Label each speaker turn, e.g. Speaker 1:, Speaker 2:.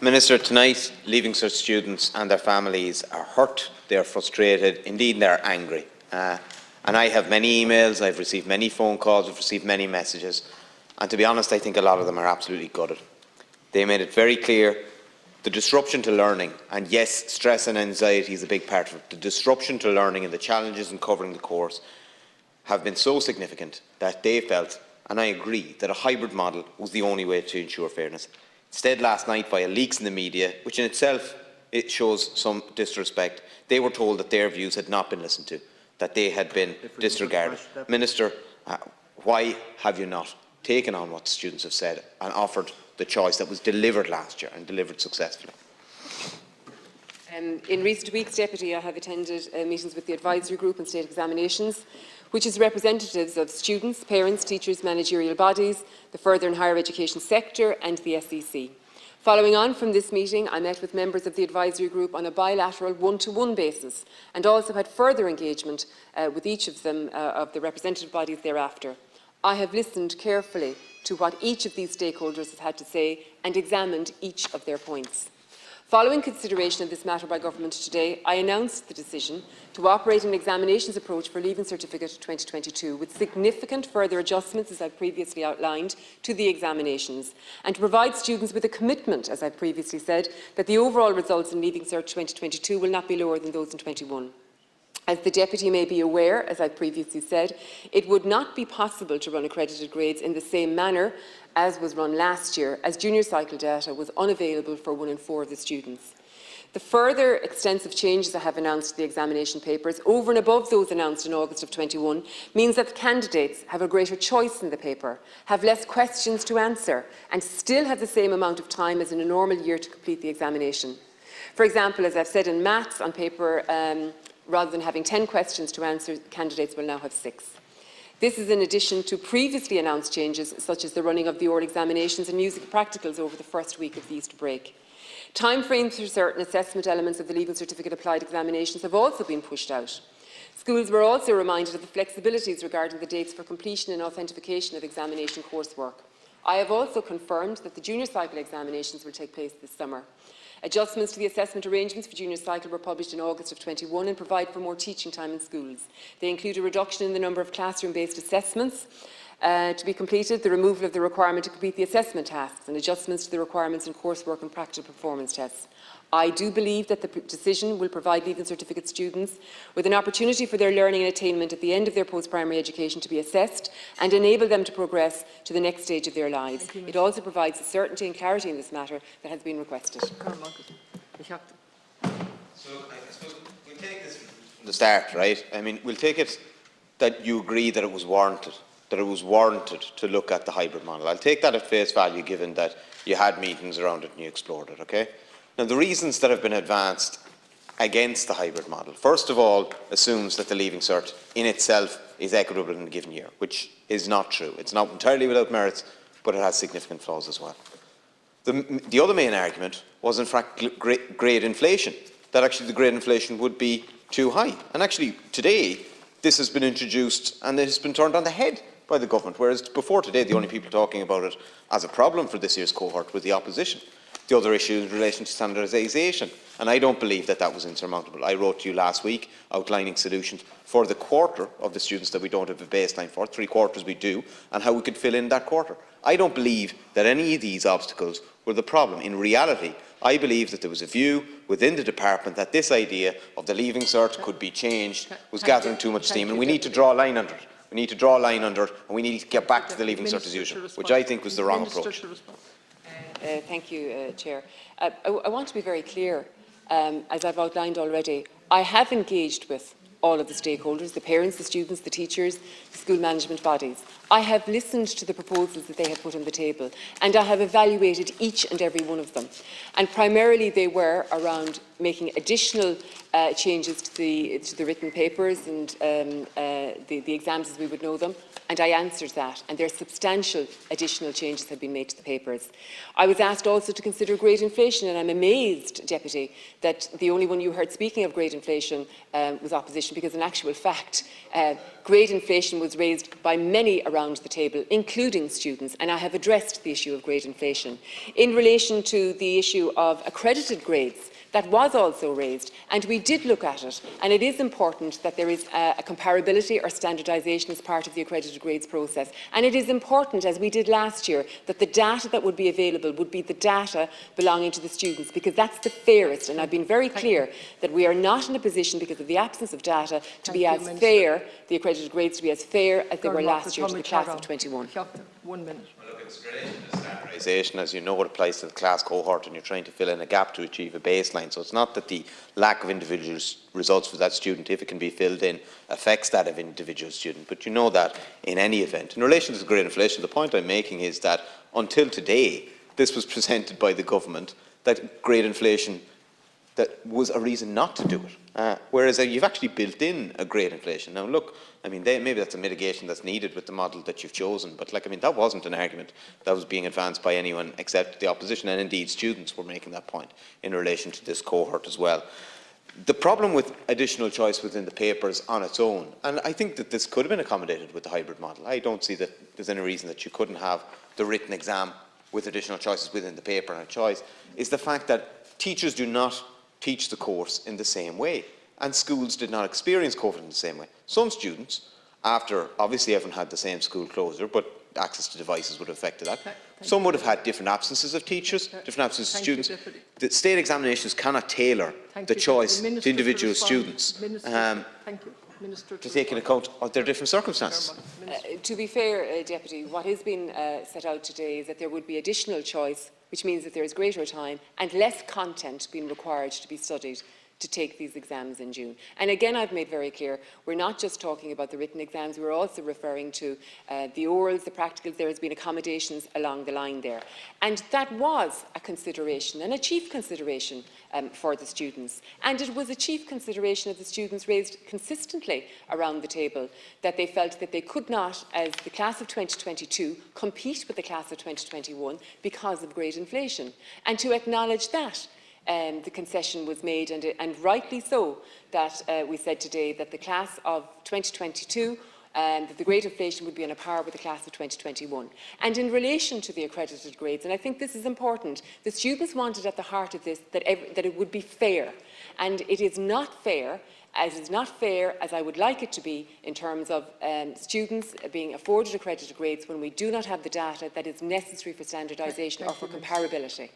Speaker 1: Minister, tonight Leaving Cert students and their families are hurt, they are frustrated, indeed they are angry. And I have many emails, I've received many phone calls, I've received many messages, and to be honest I think a lot of them are absolutely gutted. They made it very clear the disruption to learning, and yes, stress and anxiety is a big part of it, the disruption to learning and the challenges in covering the course have been so significant that they felt, and I agree, that a hybrid model was the only way to ensure fairness. Instead, last night, via leaks in the media, which in itself it shows some disrespect, they were told that their views had not been listened to, that they had been disregarded. Minister, why have you not taken on what students have said and offered the choice that was delivered last year and delivered successfully?
Speaker 2: In recent weeks, Deputy, I have attended meetings with the advisory group on state examinations, which is representatives of students, parents, teachers, managerial bodies, the further and higher education sector and the SEC. Following on from this meeting, I met with members of the advisory group on a bilateral one-to-one basis and also had further engagement with each of them, of the representative bodies thereafter. I have listened carefully to what each of these stakeholders has had to say and examined each of their points. Following consideration of this matter by Government today, I announced the decision to operate an examinations approach for Leaving Certificate 2022 with significant further adjustments, as I previously outlined, to the examinations, and to provide students with a commitment, as I previously said, that the overall results in Leaving Cert 2022 will not be lower than those in 21. As the Deputy may be aware, as I previously said, it would not be possible to run accredited grades in the same manner as was run last year, as junior cycle data was unavailable for 1 in 4 of the students. The further extensive changes I have announced to the examination papers, over and above those announced in August of 21, means that the candidates have a greater choice in the paper, have less questions to answer, and still have the same amount of time as in a normal year to complete the examination. For example, as I've said in maths on paper, rather than having 10 questions to answer, candidates will now have 6. This is in addition to previously announced changes, such as the running of the oral examinations and music practicals over the first week of the Easter break. Timeframes for certain assessment elements of the Leaving Certificate applied examinations have also been pushed out. Schools were also reminded of the flexibilities regarding the dates for completion and authentication of examination coursework. I have also confirmed that the junior cycle examinations will take place this summer. Adjustments to the assessment arrangements for junior cycle were published in August of 21 and provide for more teaching time in schools. They include a reduction in the number of classroom-based assessments to be completed, the removal of the requirement to complete the assessment tasks, and adjustments to the requirements in coursework and practical performance tests. I do believe that the decision will provide Leaving Certificate students with an opportunity for their learning and attainment at the end of their post-primary education to be assessed and enable them to progress to the next stage of their lives. It also provides the certainty and clarity in this matter that has been requested.
Speaker 1: So I suppose we'll take this from the start, right? I mean, we'll take it that you agree that it was warranted, to look at the hybrid model. I'll take that at face value, given that you had meetings around it and you explored it, okay? Now, the reasons that have been advanced against the hybrid model, first of all, assumes that the Leaving Cert in itself is equitable in a given year, which is not true. It's not entirely without merits, but it has significant flaws as well. The other main argument was, in fact, grade inflation, that actually the grade inflation would be too high. And actually, today, this has been introduced and it has been turned on the head by the government, whereas before today, the only people talking about it as a problem for this year's cohort were the opposition. The other issue in relation to standardisation, and I don't believe that that was insurmountable. I wrote to you last week outlining solutions for the quarter of the students that we don't have a baseline for, 3/4 we do, and how we could fill in that quarter. I don't believe that any of these obstacles were the problem. In reality, I believe that there was a view within the department that this idea of the Leaving Cert could be changed was gathering too much steam, and we need to draw a line under it. We need to draw a line under it, and we need to get back to the Leaving Cert as usual, which I think was the wrong approach.
Speaker 2: Thank you, Chair. I want to be very clear, as I've outlined already. I have engaged with all of the stakeholders, the parents, the students, the teachers, the school management bodies. I have listened to the proposals that they have put on the table, and I have evaluated each and every one of them. And primarily they were around making additional changes to the written papers and the exams as we would know them, and I answered that, and there are substantial additional changes have been made to the papers. I was asked also to consider grade inflation, and I'm amazed, Deputy, that the only one you heard speaking of grade inflation was opposition, because in actual fact, grade inflation was raised by many around the table, including students, and I have addressed the issue of grade inflation. In relation to the issue of accredited grades, that was also raised, and we did look at it, and it is important that there is a comparability or standardisation as part of the accredited grades process. And it is important, as we did last year, that the data that would be available would be the data belonging to the students, because that's the fairest, and I've been very clear that we are not in a position, because of the absence of data, to be as fair, the accredited grades to be as fair as they were last year to the class of 21.
Speaker 3: 1 minute.
Speaker 1: Well, look, it's great. Standardisation, as you know, it applies to the class cohort, and you're trying to fill in a gap to achieve a baseline. So it's not that the lack of individual results for that student, if it can be filled in, affects that of individual student. But you know that in any event. In relation to the grade inflation, the point I'm making is that until today, this was presented by the government that grade inflation that was a reason not to do it. Whereas you've actually built in a grade inflation. Now look, I mean, maybe that's a mitigation that's needed with the model that you've chosen, but like, I mean, that wasn't an argument that was being advanced by anyone except the opposition, and indeed students were making that point in relation to this cohort as well. The problem with additional choice within the papers on its own, and I think that this could have been accommodated with the hybrid model. I don't see that there's any reason that you couldn't have the written exam with additional choices within the paper and a choice, is the fact that teachers do not teach the course in the same way, and schools did not experience COVID in the same way. Some students, after obviously everyone had the same school closure, but access to devices would have affected that. Some would have had different absences of teachers, different absences of students. The state examinations cannot tailor the choice to individual students to take into account of their different circumstances.
Speaker 2: To be fair, Deputy, what has been set out today is that there would be additional choice, which means that there is greater time and less content being required to be studied to take these exams in June. And again, I've made very clear, we're not just talking about the written exams, we're also referring to the orals, the practicals. There has been accommodations along the line there. And that was a consideration, and a chief consideration for the students. And it was a chief consideration that the students raised consistently around the table, that they felt that they could not, as the class of 2022, compete with the class of 2021 because of grade inflation. And to acknowledge that, the concession was made, and rightly so, that we said today that the class of 2022, that the grade inflation would be on a par with the class of 2021. And in relation to the accredited grades, and I think this is important, the students wanted at the heart of this that it would be fair. And it is not fair. It is not fair, as I would like it to be, in terms of students being afforded accredited grades when we do not have the data that is necessary for standardisation or for comparability.